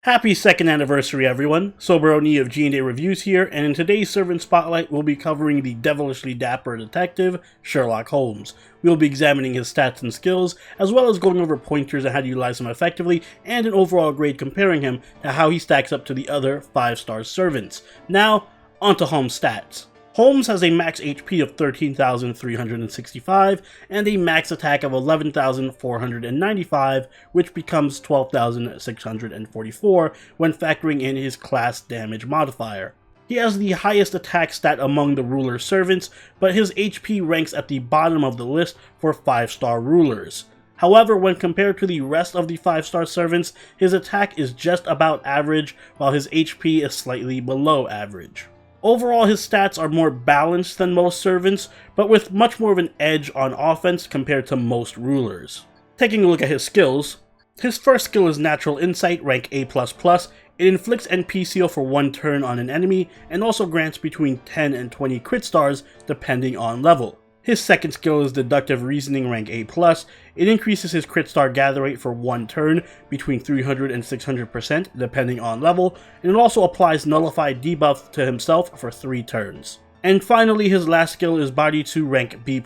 Happy 2nd anniversary, everyone. Soberoni of G&A Reviews here, and in today's Servant Spotlight, we'll be covering the devilishly dapper detective, Sherlock Holmes. We'll be examining his stats and skills, as well as going over pointers on how to utilize him effectively, and an overall grade comparing him to how he stacks up to the other 5-star servants. Now, onto Holmes' stats. Holmes has a max HP of 13,365 and a max attack of 11,495, which becomes 12,644 when factoring in his class damage modifier. He has the highest attack stat among the ruler's servants, but his HP ranks at the bottom of the list for 5-star rulers. However, when compared to the rest of the 5-star servants, his attack is just about average, while his HP is slightly below average. Overall, his stats are more balanced than most servants, but with much more of an edge on offense compared to most rulers. Taking a look at his skills, his first skill is Natural Insight, rank A++. It inflicts NP seal for 1 turn on an enemy, and also grants between 10 and 20 crit stars depending on level. His second skill is Deductive Reasoning, rank A+. It increases his crit star gather rate for 1 turn between 300 and 600% depending on level, and it also applies Nullified debuff to himself for 3 turns. And finally, his last skill is Body 2, rank B++.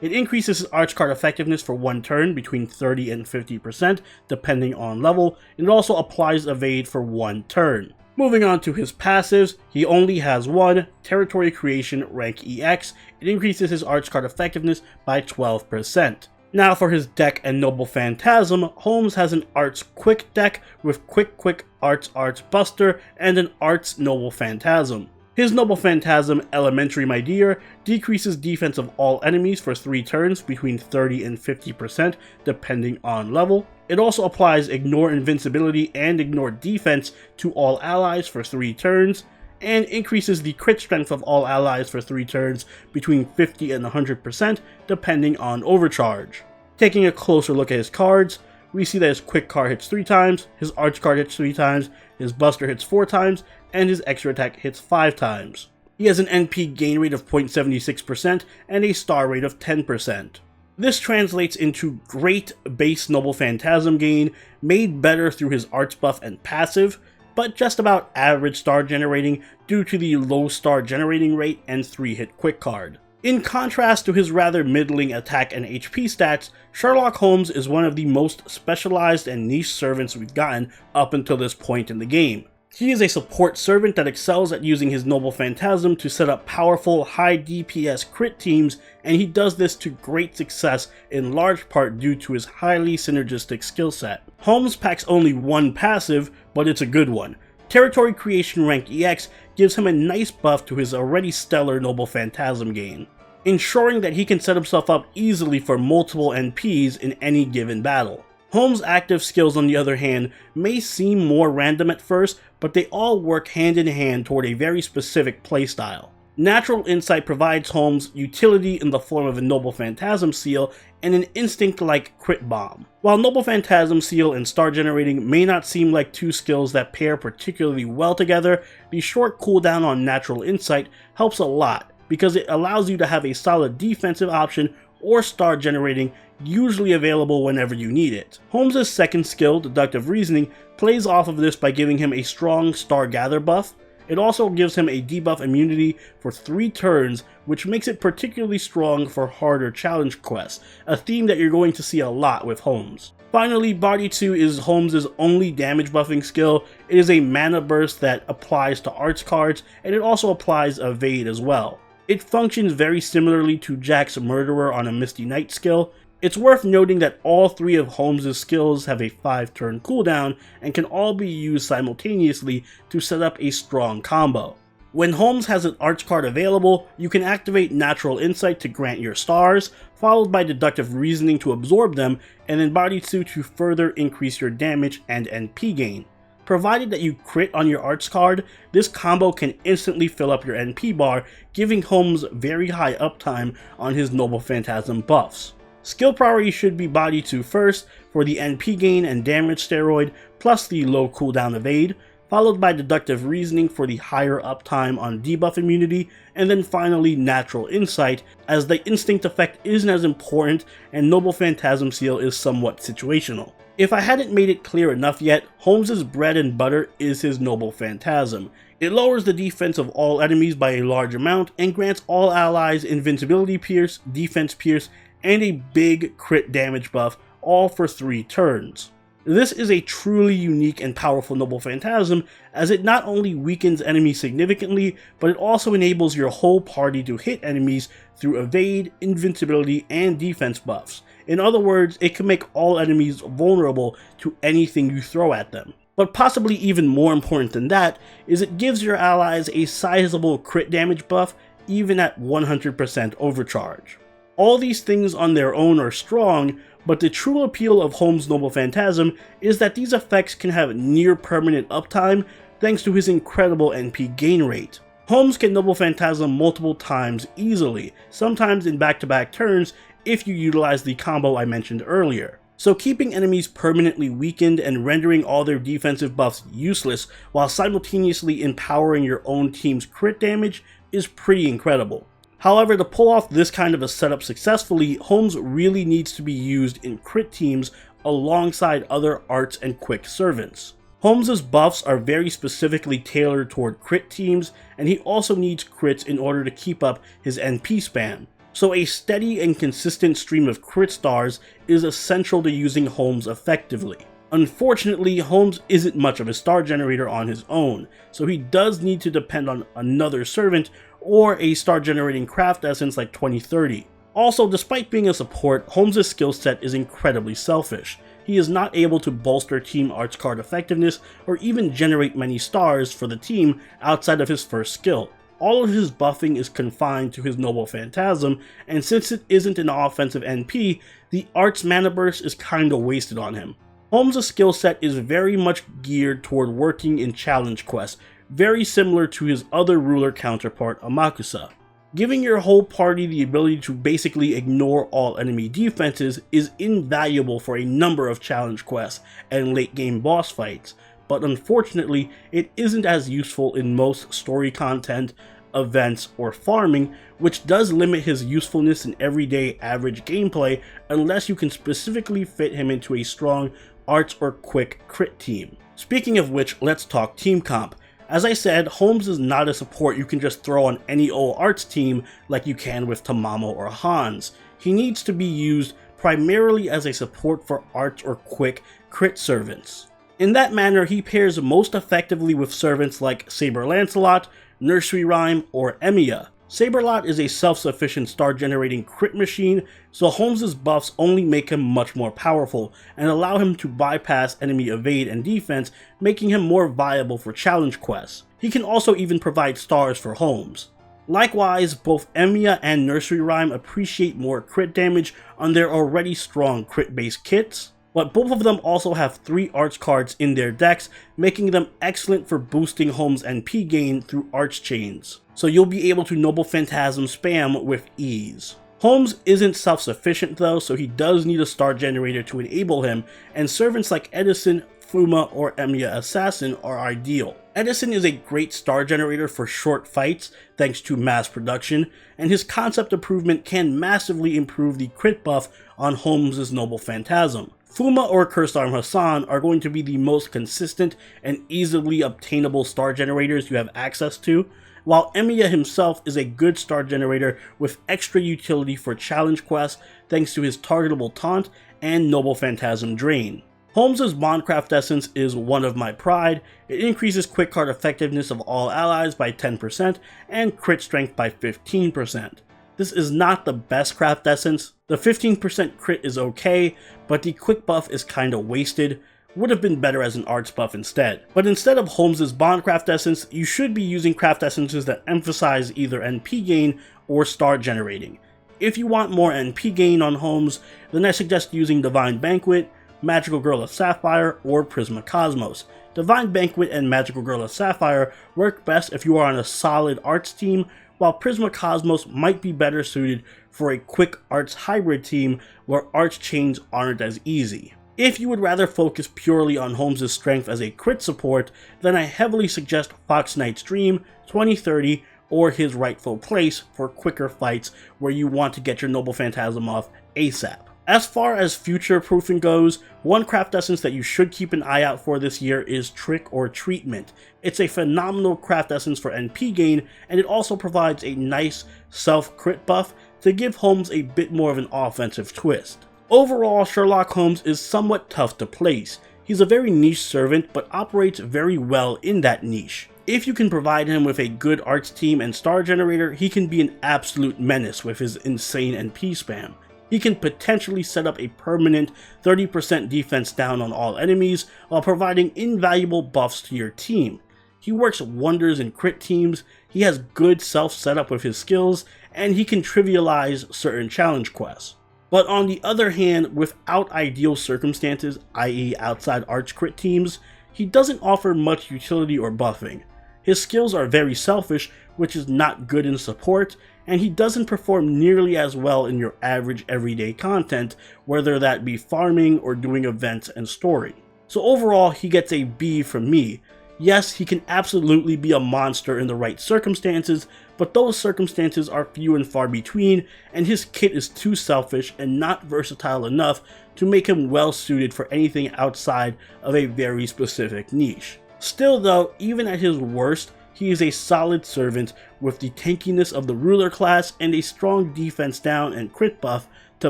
It increases his arch card effectiveness for 1 turn between 30 and 50% depending on level, and it also applies Evade for 1 turn. Moving on to his passives, he only has one, Territory Creation, rank EX. It increases his arch card effectiveness by 12%. Now for his deck and Noble Phantasm, Holmes has an Arts Quick deck with Quick Arts Buster and an Arts Noble Phantasm. His Noble Phantasm, Elementary My Dear, decreases defense of all enemies for 3 turns between 30 and 50% depending on level. It also applies Ignore Invincibility and Ignore Defense to all allies for 3 turns, and increases the crit strength of all allies for 3 turns between 50 and 100% depending on overcharge. Taking a closer look at his cards, we see that his Quick card hits 3 times, his Arch card hits 3 times, his Buster hits 4 times, and his Extra Attack hits 5 times. He has an NP gain rate of 0.76% and a star rate of 10%. This translates into great base Noble Phantasm gain, made better through his arts buff and passive, but just about average star generating due to the low star generating rate and 3-hit quick card. In contrast to his rather middling attack and HP stats, Sherlock Holmes is one of the most specialized and niche servants we've gotten up until this point in the game. He is a support servant that excels at using his Noble Phantasm to set up powerful, high DPS crit teams, and he does this to great success in large part due to his highly synergistic skill set. Holmes packs only one passive, but it's a good one. Territory Creation rank EX gives him a nice buff to his already stellar Noble Phantasm gain, ensuring that he can set himself up easily for multiple NPs in any given battle. Holmes' active skills, on the other hand, may seem more random at first, but they all work hand in hand toward a very specific playstyle. Natural Insight provides Holmes utility in the form of a Noble Phantasm Seal and an instinct-like Crit Bomb. While Noble Phantasm Seal and Star Generating may not seem like 2 skills that pair particularly well together, the short cooldown on Natural Insight helps a lot because it allows you to have a solid defensive option or star generating usually available whenever you need it. Holmes' second skill, Deductive Reasoning, plays off of this by giving him a strong star gather buff. It also gives him a debuff immunity for 3 turns, which makes it particularly strong for harder challenge quests, a theme that you're going to see a lot with Holmes. Finally, Body 2 is Holmes' only damage buffing skill. It is a mana burst that applies to arts cards, and it also applies Evade as well. It functions very similarly to Jack's Murderer on a Misty Knight skill. It's worth noting that all 3 of Holmes' skills have a 5-turn cooldown and can all be used simultaneously to set up a strong combo. When Holmes has an arch card available, you can activate Natural Insight to grant your stars, followed by Deductive Reasoning to absorb them, and then Body 2 to further increase your damage and NP gain. Provided that you crit on your arts card, this combo can instantly fill up your NP bar, giving Holmes very high uptime on his Noble Phantasm buffs. Skill priority should be Body 2 first for the NP gain and damage steroid, plus the low cooldown Evade, followed by Deductive Reasoning for the higher uptime on debuff immunity, and then finally Natural Insight, as the instinct effect isn't as important and Noble Phantasm Seal is somewhat situational. If I hadn't made it clear enough yet, Holmes' bread and butter is his Noble Phantasm. It lowers the defense of all enemies by a large amount and grants all allies Invincibility Pierce, Defense Pierce, and a big crit damage buff, all for 3 turns. This is a truly unique and powerful Noble Phantasm, as it not only weakens enemies significantly, but it also enables your whole party to hit enemies through evade, invincibility, and defense buffs. In other words, it can make all enemies vulnerable to anything you throw at them. But possibly even more important than that is it gives your allies a sizable crit damage buff even at 100% overcharge. All these things on their own are strong, but the true appeal of Holmes' Noble Phantasm is that these effects can have near permanent uptime thanks to his incredible NP gain rate. Holmes can Noble Phantasm multiple times easily, sometimes in back-to-back turns if you utilize the combo I mentioned earlier. So keeping enemies permanently weakened and rendering all their defensive buffs useless while simultaneously empowering your own team's crit damage is pretty incredible. However, to pull off this kind of a setup successfully, Holmes really needs to be used in crit teams alongside other arts and quick servants. Holmes' buffs are very specifically tailored toward crit teams, and he also needs crits in order to keep up his NP spam. So a steady and consistent stream of crit stars is essential to using Holmes effectively. Unfortunately, Holmes isn't much of a star generator on his own, so he does need to depend on another servant or a star generating craft essence like 2030. Also, despite being a support, Holmes' skill set is incredibly selfish. He is not able to bolster team arts card effectiveness or even generate many stars for the team outside of his first skill. All of his buffing is confined to his Noble Phantasm, and since it isn't an offensive NP, the arts mana burst is kinda wasted on him. Holmes' skill set is very much geared toward working in challenge quests, very similar to his other ruler counterpart Amakusa. Giving your whole party the ability to basically ignore all enemy defenses is invaluable for a number of challenge quests and late game boss fights, but unfortunately it isn't as useful in most story content, events, or farming, which does limit his usefulness in everyday average gameplay unless you can specifically fit him into a strong arts or quick crit team. Speaking of which, let's talk team comp. As I said, Holmes is not a support you can just throw on any old arts team like you can with Tamamo or Hans. He needs to be used primarily as a support for arts or quick crit servants. In that manner, he pairs most effectively with servants like Saber Lancelot, Nursery Rhyme, or Emiya. Saberlot is a self-sufficient star-generating crit machine, so Holmes' buffs only make him much more powerful and allow him to bypass enemy evade and defense, making him more viable for challenge quests. He can also even provide stars for Holmes. Likewise, both Emiya and Nursery Rhyme appreciate more crit damage on their already strong crit-based kits, but both of them also have 3 arts cards in their decks, making them excellent for boosting Holmes' NP gain through arts chains. So you'll be able to Noble Phantasm spam with ease. Holmes isn't self-sufficient though, so he does need a star generator to enable him, and servants like Edison, Fuma, or Emiya Assassin are ideal. Edison is a great star generator for short fights thanks to mass production, and his concept improvement can massively improve the crit buff on Holmes' Noble Phantasm. Fuma or Cursed Arm Hassan are going to be the most consistent and easily obtainable star generators you have access to, while Emiya himself is a good star generator with extra utility for challenge quests thanks to his targetable taunt and Noble Phantasm drain. Holmes' Bondcraft Essence is one of my pride. It increases quick card effectiveness of all allies by 10% and crit strength by 15%. This is not the best craft essence. The 15% crit is okay, but the quick buff is kinda wasted. Would have been better as an arts buff instead. But instead of Holmes' Bondcraft Essence, you should be using craft essences that emphasize either NP gain or star generating. If you want more NP gain on Holmes, then I suggest using Divine Banquet, Magical Girl of Sapphire, or Prisma Cosmos. Divine Banquet and Magical Girl of Sapphire work best if you are on a solid arts team, while Prisma Cosmos might be better suited for a quick arts hybrid team where arts chains aren't as easy. If you would rather focus purely on Holmes' strength as a crit support, then I heavily suggest Fox Knight's Dream, 2030, or his Rightful Place for quicker fights where you want to get your Noble Phantasm off ASAP. As far as future proofing goes, one craft essence that you should keep an eye out for this year is Trick or Treatment. It's a phenomenal craft essence for NP gain, and it also provides a nice self-crit buff to give Holmes a bit more of an offensive twist. Overall, Sherlock Holmes is somewhat tough to place. He's a very niche servant, but operates very well in that niche. If you can provide him with a good arts team and star generator, he can be an absolute menace with his insane NP spam. He can potentially set up a permanent 30% defense down on all enemies while providing invaluable buffs to your team. He works wonders in crit teams, he has good self-setup with his skills, and he can trivialize certain challenge quests. But on the other hand, without ideal circumstances, i.e. outside arch crit teams, he doesn't offer much utility or buffing. His skills are very selfish, which is not good in support, and he doesn't perform nearly as well in your average everyday content, whether that be farming or doing events and story. So overall, he gets a B from me. Yes, he can absolutely be a monster in the right circumstances, but those circumstances are few and far between, and his kit is too selfish and not versatile enough to make him well suited for anything outside of a very specific niche. Still though, even at his worst, he is a solid servant with the tankiness of the ruler class and a strong defense down and crit buff to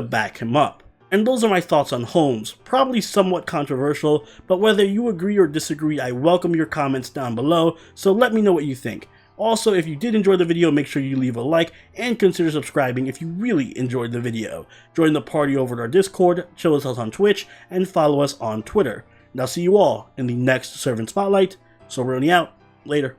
back him up. And those are my thoughts on Holmes, probably somewhat controversial, but whether you agree or disagree, I welcome your comments down below, so let me know what you think. Also, if you did enjoy the video, make sure you leave a like and consider subscribing if you really enjoyed the video. Join the party over at our Discord, chill with us on Twitch, and follow us on Twitter. And I'll see you all in the next Servant Spotlight. So we're only out. Later.